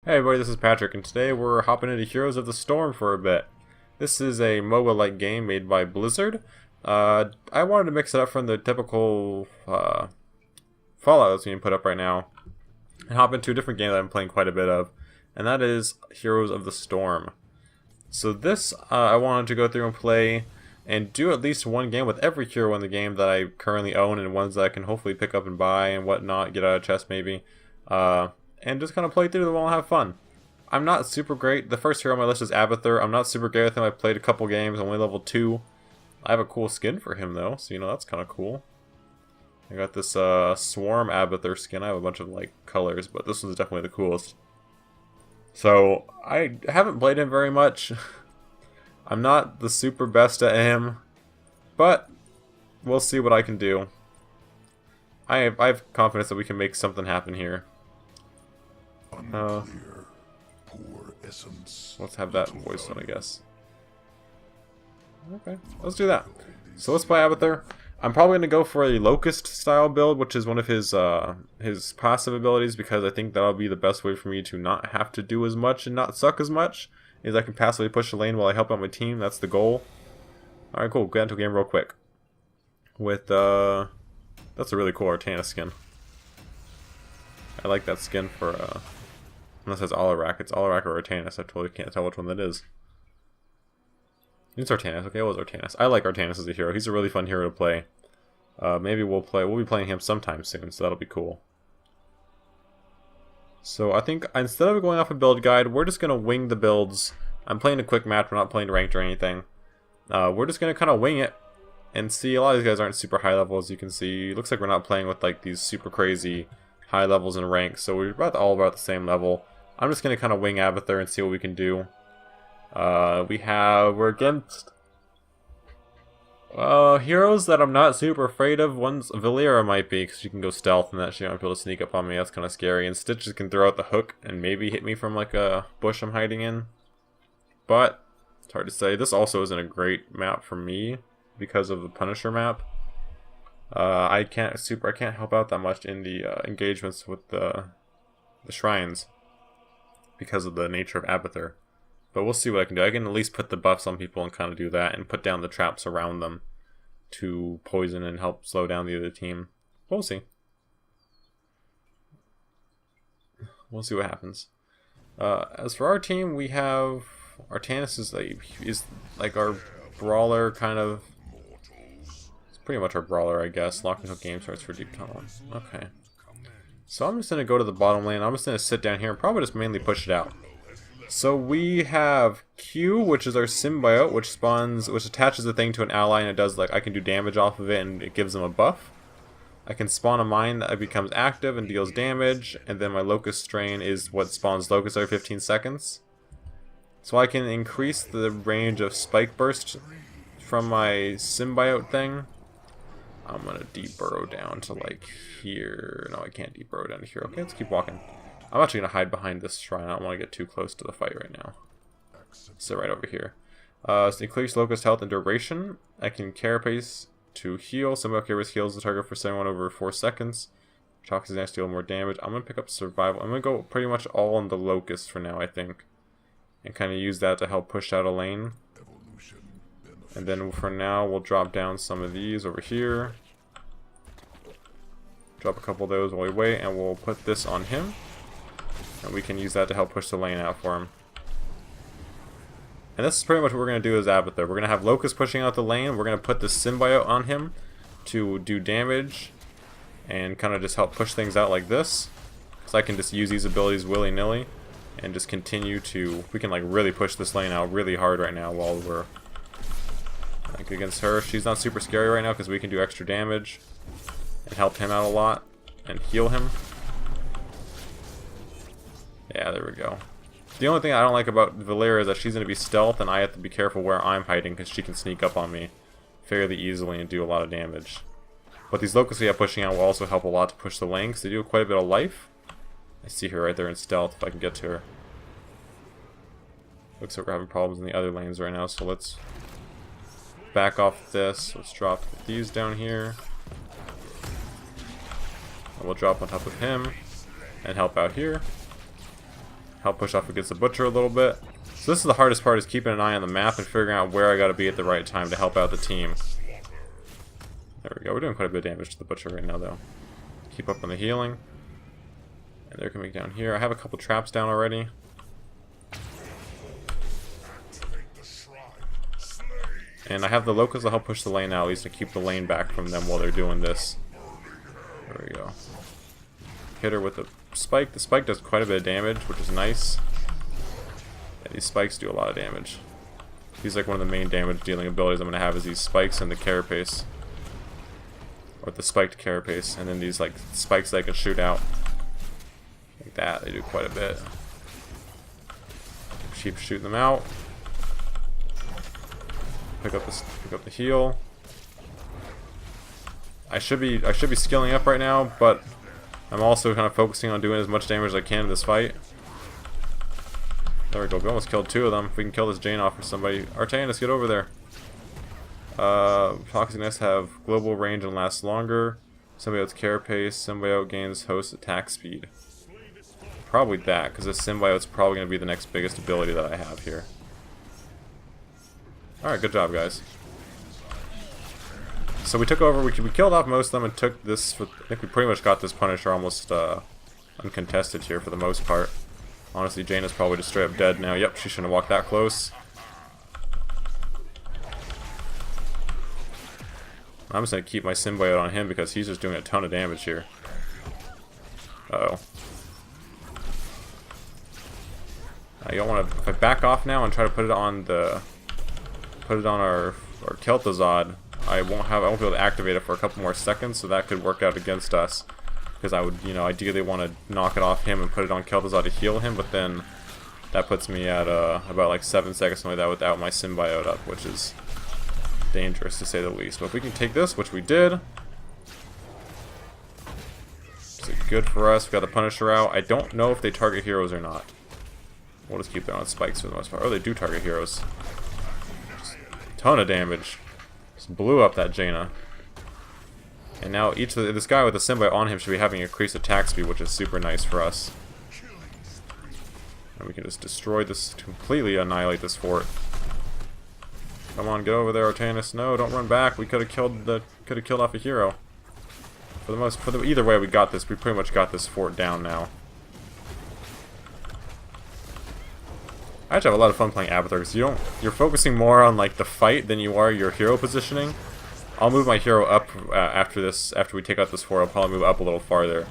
Hey everybody, this is Patrick, and today we're hopping into Heroes of the Storm for a bit. This is a MOBA-like game made by Blizzard. I wanted to mix it up from the typical Fallout that's being put up right now, and hop into a different game that I'm playing quite a bit of, and that is Heroes of the Storm. So this, I wanted to go through and play, and do at least one game with every hero in the game that I currently own, and ones that I can hopefully pick up and buy and whatnot, get out of chest maybe. And just kind of play through them all and have fun. I'm not super great. The first hero on my list is Abathur. I'm not super great with him. I played a couple games. I'm only level 2. I have a cool skin for him though, so that's kind of cool. I got this Swarm Abathur skin. I have a bunch of like colors, but this one's definitely the coolest. So I haven't played him very much. I'm not the super best at him, but we'll see what I can do. I have confidence that we can make something happen here. Let's have that voice on, I guess. Okay, let's do that. So let's play Abathur. I'm probably going to go for a Locust style build, which is one of his passive abilities, because I think that'll be the best way for me to not have to do as much and not suck as much, is I can passively push the lane while I help out my team. That's the goal. Alright, cool. Get into a game real quick. With, that's a really cool Artana skin. I like that skin for, unless it's Alarak. It's Alarak or Artanis. I totally can't tell which one that is. It's Artanis. Okay, it was Artanis. I like Artanis as a hero. He's a really fun hero to play. Maybe we'll be playing him sometime soon, so that'll be cool. So I think instead of going off a build guide, we're just going to wing the builds. I'm playing a quick match. We're not playing ranked or anything. We're just going to kind of wing it and see. A lot of these guys aren't super high level, as you can see. It looks like we're not playing with like these super crazy high levels and ranks, so we're all about the same level. I'm just going to kind of wing Abathur and see what we can do. We're against heroes that I'm not super afraid of. One's Valeera might be, because she can go stealth and that she might be able to sneak up on me. That's kind of scary. And Stitches can throw out the hook and maybe hit me from like a bush I'm hiding in. But it's hard to say. This also isn't a great map for me because of the Punisher map. I can't help out that much in the engagements with the shrines because of the nature of Abathur. But we'll see what I can do. I can at least put the buffs on people and kind of do that, and put down the traps around them to poison and help slow down the other team. We'll see. We'll see what happens. As for our team, we have Artanis is like our brawler kind of. Pretty much our brawler, I guess. Lock until game starts for deep tunnel. Okay. So I'm just going to go to the bottom lane. I'm just going to sit down here and probably just mainly push it out. So we have Q, which is our symbiote, which attaches the thing to an ally, and it does, like, I can do damage off of it and it gives them a buff. I can spawn a mine that becomes active and deals damage, and then my Locust strain is what spawns Locust every 15 seconds. So I can increase the range of spike burst from my symbiote thing. I'm gonna deep burrow down to like here. No, I can't deep burrow down to here. Okay, let's keep walking. I'm actually gonna hide behind this shrine. I don't want to get too close to the fight right now. So right over here. So increase Locust health and duration. I can carapace to heal. Symbiote carapace heals the target for 71 over 4 seconds. Toxic next deal more damage. I'm gonna pick up survival. I'm gonna go pretty much all on the Locust for now, I think, and kind of use that to help push out a lane. And then for now, we'll drop down some of these over here. Drop a couple of those while we wait, and we'll put this on him. And we can use that to help push the lane out for him. And this is pretty much what we're going to do as Abathur. We're going to have Locust pushing out the lane. We're going to put the symbiote on him to do damage and kind of just help push things out like this. So I can just use these abilities willy-nilly and just continue to... We can like really push this lane out really hard right now while we're... Like against her. She's not super scary right now because we can do extra damage and help him out a lot and heal him. Yeah, there we go. The only thing I don't like about Valeera is that she's going to be stealth, and I have to be careful where I'm hiding because she can sneak up on me fairly easily and do a lot of damage. But these Locusts we have pushing out will also help a lot to push the lane because they do quite a bit of life. I see her right there in stealth if I can get to her. Looks like we're having problems in the other lanes right now, so let's back off this. Let's drop these down here. And we'll drop on top of him and help out here. Help push off against the Butcher a little bit. So this is the hardest part, is keeping an eye on the map and figuring out where I gotta be at the right time to help out the team. There we go. We're doing quite a bit of damage to the Butcher right now, though. Keep up on the healing. And they're coming down here. I have a couple traps down already. And I have the Locust to help push the lane out, at least to keep the lane back from them while they're doing this. There we go. Hit her with the spike. The spike does quite a bit of damage, which is nice. Yeah, these spikes do a lot of damage. These like one of the main damage dealing abilities I'm going to have is these spikes and the carapace. Or the spiked carapace. And then these like spikes that I can shoot out. Like that, they do quite a bit. Keep shooting them out. Pick up the heal. I should be skilling up right now, but I'm also kind of focusing on doing as much damage as I can in this fight. There we go. We almost killed 2 of them. If we can kill this Jane off for somebody. Artanis, get over there. Toxic Nests have global range and last longer. Symbiote's carapace. Symbiote gains host attack speed. Probably that, because this Symbiote's probably going to be the next biggest ability that I have here. Alright, good job, guys. So we took over, we killed off most of them and took this, I think we pretty much got this Punisher almost uncontested here for the most part. Honestly, Jaina's probably just straight up dead now. Yep, she shouldn't have walked that close. I'm just going to keep my Symbiote on him because he's just doing a ton of damage here. Uh-oh. You don't want to, if I back off now and try to put it on our Kel'Thuzad, I won't be able to activate it for a couple more seconds, so that could work out against us. Because I would, ideally want to knock it off him and put it on Kel'Thuzad to heal him, but then that puts me at about like 7 seconds something like that without my Symbiote up, which is dangerous to say the least. But if we can take this, which we did, it's good for us. We got the Punisher out. I don't know if they target heroes or not. We'll just keep them on spikes for the most part. Oh, they do target heroes. Just a ton of damage. Just blew up that Jaina. And now this guy with the Symbiote on him should be having increased attack speed, which is super nice for us. And we can just destroy this, completely annihilate this fort. Come on, get over there, Artanis. No, don't run back. We could have killed off a hero. Either way, we got this. We pretty much got this fort down now. I actually have a lot of fun playing Abathur because you're focusing more on like the fight than you are your hero positioning. I'll move my hero up after we take out this fort. I'll probably move up a little farther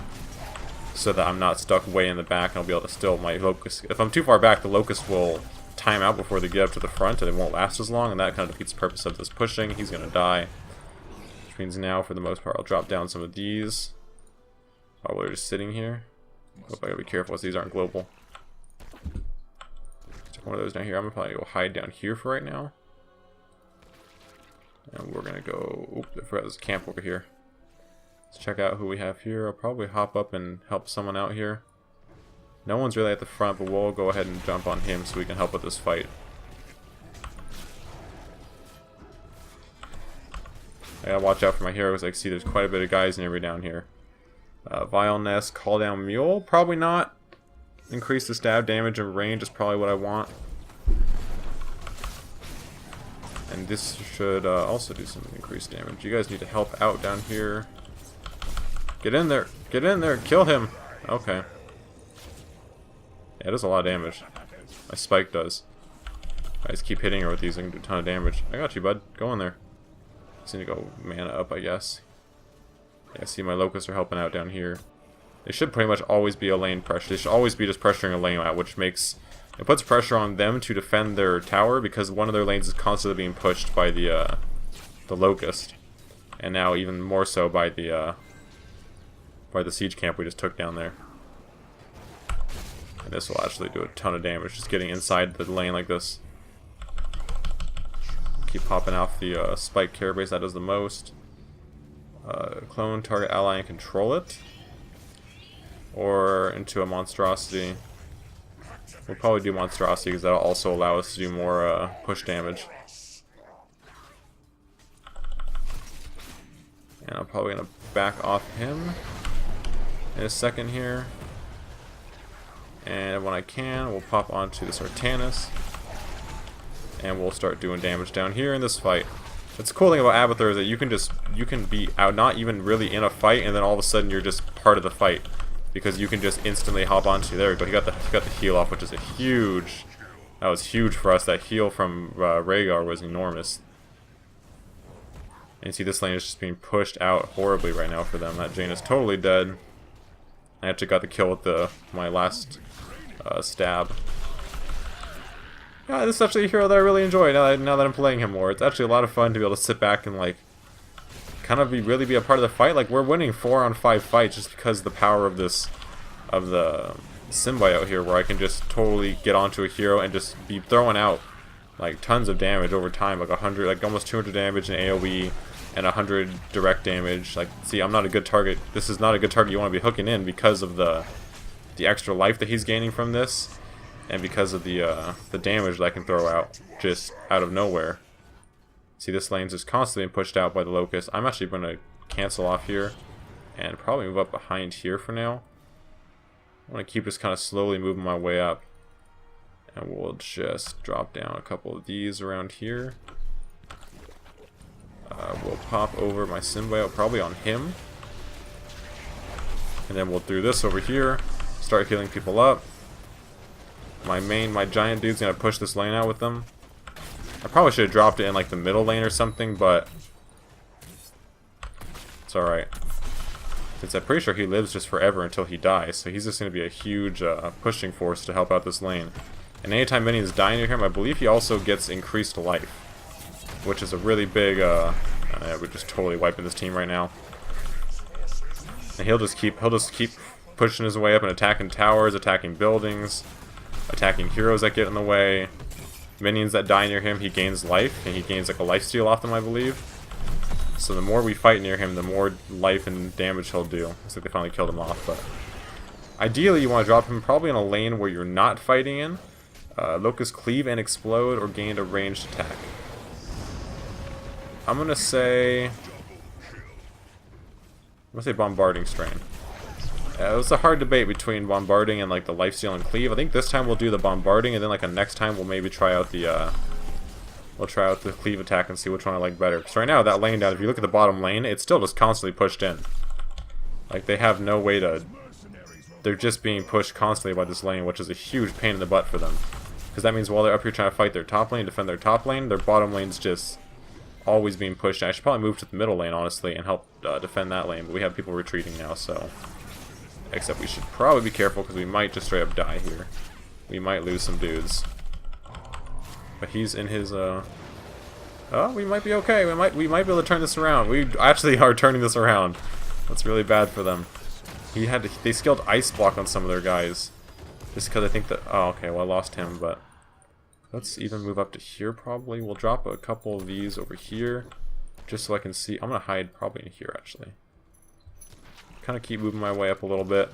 so that I'm not stuck way in the back and I'll be able to still my Locust. If I'm too far back, the Locust will time out before they get up to the front and it won't last as long, and that kind of defeats the purpose of this pushing. He's gonna die. Which means now, for the most part, I'll drop down some of these while we're just sitting here. Hope I gotta be careful as these aren't global. One of those down here. I'm gonna probably go hide down here for right now. And we're gonna go. Oop, I forgot there's a camp over here. Let's check out who we have here. I'll probably hop up and help someone out here. No one's really at the front, but we'll go ahead and jump on him so we can help with this fight. I gotta watch out for my heroes. I can see there's quite a bit of guys near me down here. Vile Nest, Call Down Mule. Probably not. Increase the stab damage and range is probably what I want. And this should also do some increased damage. You guys need to help out down here. Get in there! Get in there! Kill him! Okay. Yeah, it does a lot of damage. My spike does. I just keep hitting her with these and do a ton of damage. I got you, bud. Go in there. Just need to go mana up, I guess. Yeah, see my Locusts are helping out down here. They should pretty much always be a lane pressure. They should always be just pressuring a lane out, which puts pressure on them to defend their tower because one of their lanes is constantly being pushed by the Locust, and now even more so by the siege camp we just took down there. And this will actually do a ton of damage, just getting inside the lane like this. Keep popping off the spike carapace, that does the most. Clone, target, ally, and control it. Or into a monstrosity. We'll probably do monstrosity because that'll also allow us to do more push damage. And I'm probably gonna back off him in a second here. And when I can, we'll pop onto this Artanis. And we'll start doing damage down here in this fight. What's the cool thing about Abathur is that you can be out, not even really in a fight, and then all of a sudden you're just part of the fight. Because you can just instantly hop onto, there we go, he got the heal off, which is that was huge for us. That heal from Rhaegar was enormous. And you see this lane is just being pushed out horribly right now for them. That Jane is totally dead. I actually got the kill with my last stab. Yeah, this is actually a hero that I really enjoy now that I'm playing him more. It's actually a lot of fun to be able to sit back and like kind of really be a part of the fight. Like we're winning 4 on 5 fights just because of the power of the symbiote here, where I can just totally get onto a hero and just be throwing out like tons of damage over time, like 100, like almost 200 damage in AoE and 100 direct damage. Like, see, I'm not a good target. This is not a good target you want to be hooking in because of the extra life that he's gaining from this, and because of the damage that I can throw out just out of nowhere. See, this lane's just constantly being pushed out by the Locust. I'm actually going to cancel off here and probably move up behind here for now. I want to keep just kind of slowly moving my way up. And we'll just drop down a couple of these around here. We'll pop over my symbiote probably on him. And then we'll do this over here. Start healing people up. My giant dude's going to push this lane out with them. I probably should have dropped it in like the middle lane or something, but it's alright. Since I'm pretty sure he lives just forever until he dies, so he's just going to be a huge pushing force to help out this lane. And anytime minions die near him, I believe he also gets increased life, which is a really big, we're just totally wiping this team right now. And he'll just keep pushing his way up and attacking towers, attacking buildings, attacking heroes that get in the way. Minions that die near him, he gains life, and he gains like a lifesteal off them, I believe. So the more we fight near him, the more life and damage he'll do. Looks like they finally killed him off, but ideally you want to drop him probably in a lane where you're not fighting in. Locust cleave and explode, or gain a ranged attack. I'm gonna say bombarding strain. It was a hard debate between bombarding and like the lifesteal and cleave. I think this time we'll do the bombarding, and then like next time we'll maybe try out the cleave attack and see which one I like better. Because right now that lane down, if you look at the bottom lane, it's still just constantly pushed in. Like they have no way to. They're just being pushed constantly by this lane, which is a huge pain in the butt for them. Because that means while they're up here trying to fight their top lane, defend their top lane, their bottom lane's just always being pushed. I should probably move to the middle lane, honestly, and help defend that lane. But we have people retreating now, so. Except we should probably be careful because we might just straight up die here. We might lose some dudes. But he's in his oh, we might be okay. We might be able to turn this around. We actually are turning this around. That's really bad for them. They skilled ice block on some of their guys. Just because I think that, oh okay, well I lost him, but let's even move up to here probably. We'll drop a couple of these over here just so I can see. I'm gonna hide probably in here actually. Kind of keep moving my way up a little bit.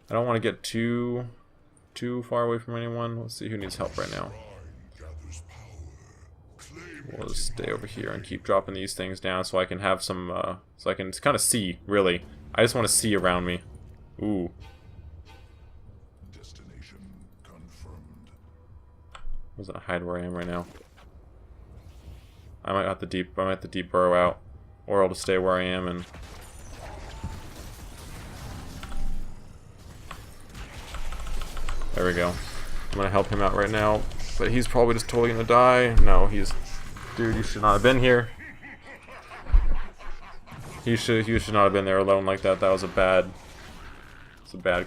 I don't want to get too far away from anyone. Let's see who needs help right now. We'll just stay over here and keep dropping these things down so I can have some, so I can kind of see, really. I just want to see around me. Ooh. Destination confirmed. I was gonna hide where I am right now. I might have to deep burrow out, or I'll just stay where I am and. There we go. I'm gonna help him out right now, but he's probably just totally gonna die. No, dude, you should not have been here. You should not have been there alone like that. That was a bad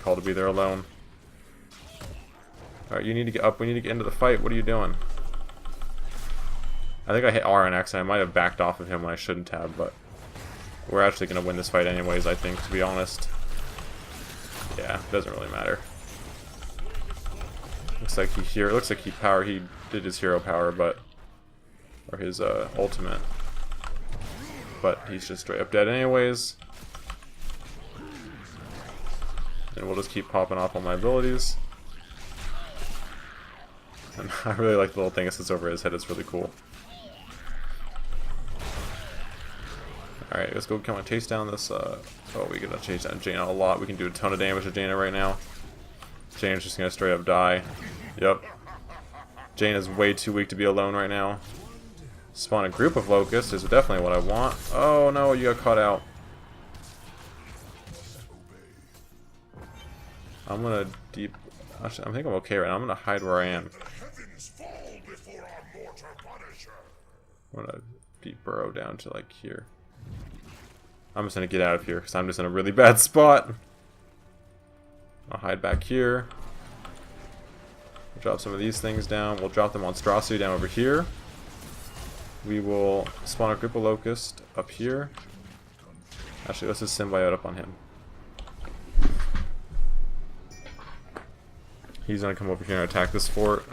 call to be there alone. Alright, you need to get up. We need to get into the fight. What are you doing? I think I hit R on accident. I might have backed off of him when I shouldn't have, but we're actually gonna win this fight anyways, I think, to be honest. Yeah, it doesn't really matter. Looks like he did his hero power, or his ultimate, but he's just straight up dead anyways. And we'll just keep popping off on my abilities. And I really like the little thing that sits over his head. It's really cool. All right, let's go kind of chase down this. Oh, we gotta chase down Jaina a lot. We can do a ton of damage to Jaina right now. Jane's just gonna straight up die. Yep. Jane is way too weak to be alone right now. Spawn a group of locusts is definitely what I want. Oh no, you got caught out. I'm gonna deep... Actually, I think I'm okay right now. I'm gonna hide where I am. I'm gonna deep burrow down to like here. I'm just gonna get out of here because I'm just in a really bad spot. I'll hide back here. Drop some of these things down. We'll drop the monstrosity down over here. We will spawn a group of locusts up here. Actually, let's just symbiote up on him. He's gonna come over here and attack this fort.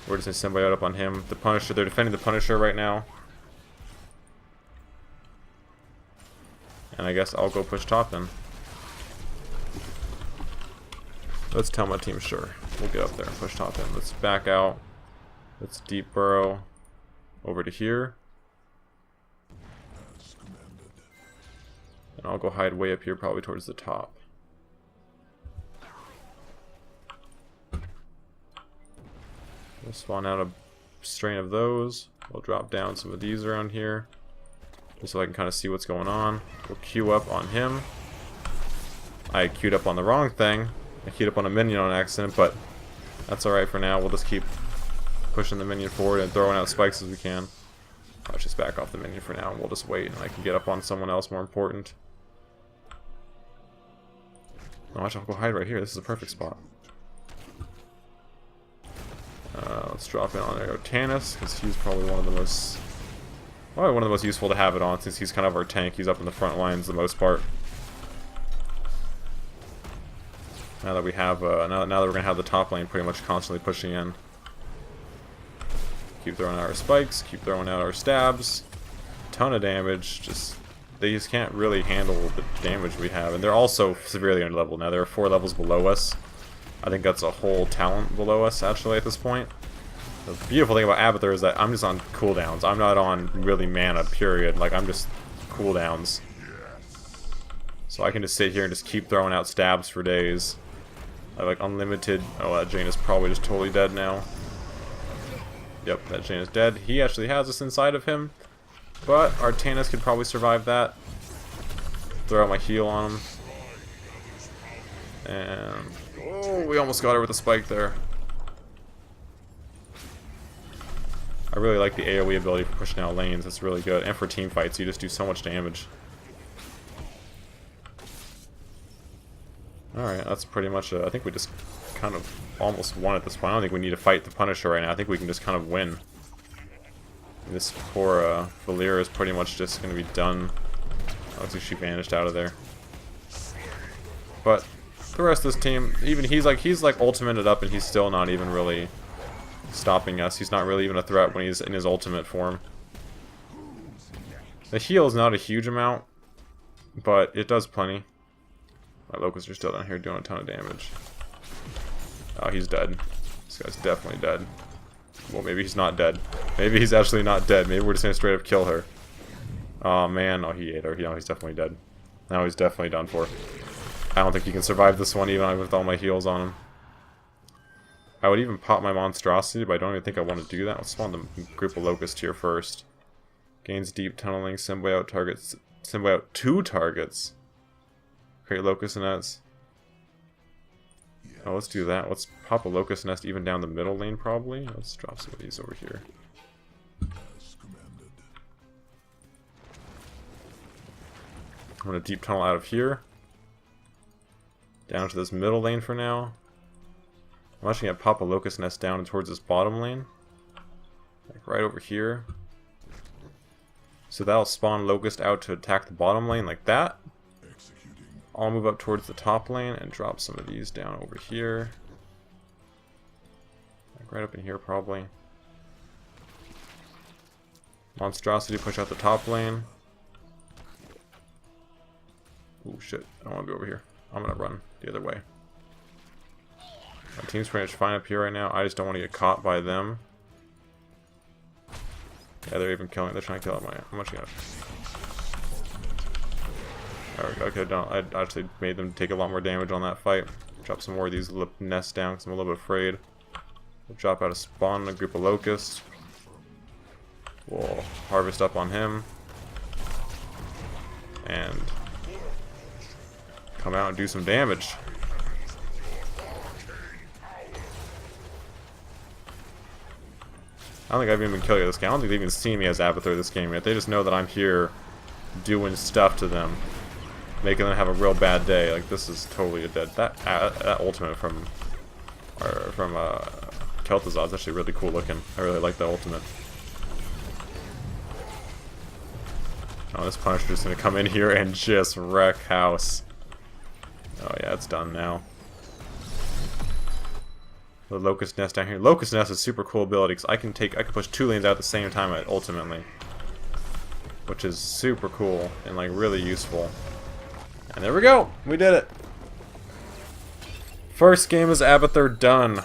We're just gonna symbiote up on him. The Punisher, they're defending the Punisher right now. And I guess I'll go push top then. Let's tell my team sure. We'll get up there and push top in. Let's back out. Let's deep burrow over to here. And I'll go hide way up here, probably towards the top. We'll spawn out a strain of those. We'll drop down some of these around here, just so I can kind of see what's going on. We'll queue up on him. I queued up on the wrong thing. I queued up on a minion on accident, but that's alright for now. We'll just keep pushing the minion forward and throwing out spikes as we can. I'll just back off the minion for now, and we'll just wait, and I can get up on someone else more important. Watch, I'll go hide right here. This is a perfect spot. Let's drop in on there. Xaarus, because he's probably one of the most useful to have it on, since he's kind of our tank. He's up in the front lines the most part. Now that we have, now that we're gonna have the top lane pretty much constantly pushing in. Keep throwing out our spikes. Keep throwing out our stabs. Ton of damage. They just can't really handle the damage we have, and they're also severely underleveled. Now there are 4 levels below us. I think that's a whole talent below us actually at this point. The beautiful thing about Abathur is that I'm just on cooldowns. I'm not on really mana, period. Like, I'm just cooldowns. So I can just sit here and just keep throwing out stabs for days. I have like unlimited... Oh, that Jane is probably just totally dead now. Yep, that Jane is dead. He actually has us inside of him. But our Xaarus could probably survive that. Throw out my heal on him. And... oh, we almost got her with a spike there. I really like the AoE ability for pushing out lanes. It's really good. And for team fights, you just do so much damage. Alright, that's pretty much I think we just kind of almost won at this point. I don't think we need to fight the Punisher right now. I think we can just kind of win. This poor Valyria is pretty much just going to be done. Obviously she vanished out of there. But the rest of this team, even he's like ultimated up and he's still not even really stopping us. He's not really even a threat when he's in his ultimate form. The heal is not a huge amount, but it does plenty. My Locusts are still down here doing a ton of damage. Oh, he's dead. This guy's definitely dead. Well, maybe he's not dead. Maybe he's actually not dead. Maybe we're just gonna straight up kill her. Oh man, oh he ate her. No, he's definitely dead. Now he's definitely done for. I don't think he can survive this one even with all my heals on him. I would even pop my monstrosity, but I don't even think I want to do that. Let's spawn the group of locusts here first. Gains deep tunneling, symbiote targets, symbiote 2 targets. Create locust nets. Oh, let's do that. Let's pop a locust nest even down the middle lane probably. Let's drop some of these over here. I'm gonna deep tunnel out of here. Down to this middle lane for now. I'm actually gonna pop a locust nest down towards this bottom lane. Like right over here. So that'll spawn locust out to attack the bottom lane like that. I'll move up towards the top lane and drop some of these down over here. Like right up in here probably. Monstrosity push out the top lane. Oh shit, I don't want to be over here. I'm gonna run the other way. My team's pretty much fine up here right now. I just don't want to get caught by them. Yeah, they're even killing. They're trying to kill my. I'm actually gonna. There we go. Okay, I actually made them take a lot more damage on that fight. Drop some more of these nests down because I'm a little bit afraid. We'll drop out a spawn, a group of Locust. We'll harvest up on him. And come out and do some damage. I don't think I've even been killing this game. I don't think they've even seen me as Abathur this game yet. They just know that I'm here doing stuff to them, making them have a real bad day. Like, this is totally a dead. That ultimate from Kel'Thuzad is actually really cool looking. I really like that ultimate. Oh, this Punisher's gonna come in here and just wreck house. Oh yeah, it's done now. The Locust Nest down here. Locust Nest is a super cool ability because I can push 2 lanes out at the same time ultimately, which is super cool and like really useful. And there we go, we did it. First game as Abathur done.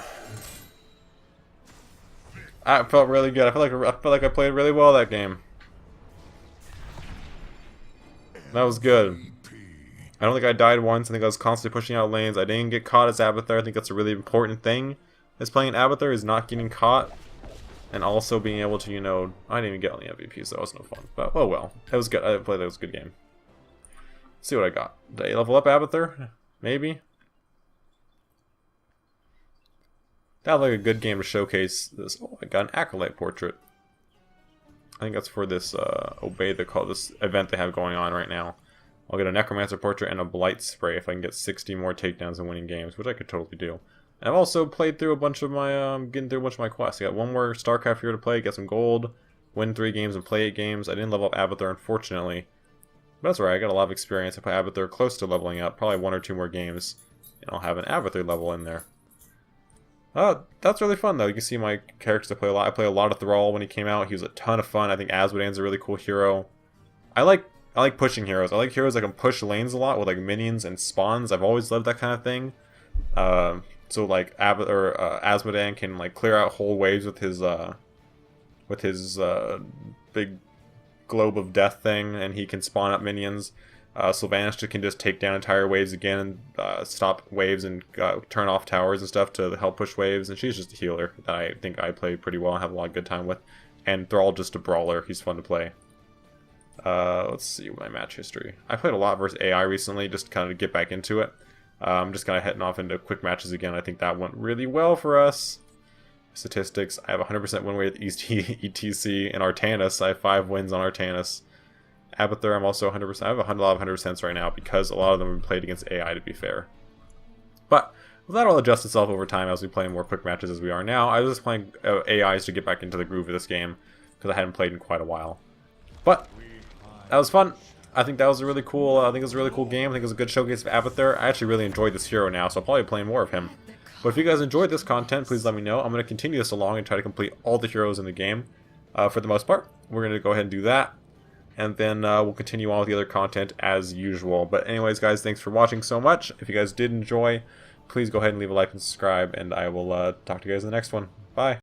I felt really good. I felt like I played really well that game. That was good. I don't think I died once. I think I was constantly pushing out lanes. I didn't get caught as Abathur. I think that's a really important thing as playing Abathur, is not getting caught. And also being able to, you know, I didn't even get on the MVP, so that was no fun. But, oh well. It was good. I played that. It was a good game. Let's see what I got. Did I level up Abathur? Maybe? That was like a good game to showcase this. Oh, I got an Acolyte portrait. I think that's for this this event they have going on right now. I'll get a Necromancer portrait and a Blight spray if I can get 60 more takedowns and winning games, which I could totally do. And I've also played through a bunch of my getting through a bunch of my quests. I got one more Starcraft here to play, get some gold, win 3 games and play 8 games. I didn't level up Abathur, unfortunately, but that's alright. I got a lot of experience. I play Abathur close to leveling up, probably 1 or 2 more games, and I'll have an Abathur level in there. That's really fun though. You can see my characters I play a lot. I play a lot of Thrall when he came out. He was a ton of fun. I think Azmodan's a really cool hero. I like pushing heroes. I like heroes that can push lanes a lot with like minions and spawns. I've always loved that kind of thing. So like Azmodan can like clear out whole waves with his big globe of death thing, and he can spawn up minions. Sylvanas can just take down entire waves again and stop waves and turn off towers and stuff to help push waves, and she's just a healer that I think I play pretty well and have a lot of good time with. And Thrall, just a brawler. He's fun to play. Let's see my match history. I played a lot versus AI recently, just to kind of get back into it. I'm just kind of heading off into quick matches again. I think that went really well for us. Statistics, I have 100% win rate with ETC and Artanis. I have 5 wins on Artanis. Abathur, I'm also 100%. I have a lot of 100% right now because a lot of them have played against AI, to be fair. But that'll adjust itself over time as we play more quick matches as we are now. I was just playing AIs to get back into the groove of this game because I hadn't played in quite a while. But that was fun. I think that was a really cool. I think it was a really cool game. I think it was a good showcase of Abathur. I actually really enjoyed this hero now, so I'll probably play more of him. But if you guys enjoyed this content, please let me know. I'm going to continue this along and try to complete all the heroes in the game for the most part. We're going to go ahead and do that. And then we'll continue on with the other content as usual. But anyways, guys, thanks for watching so much. If you guys did enjoy, please go ahead and leave a like and subscribe. And I will talk to you guys in the next one. Bye.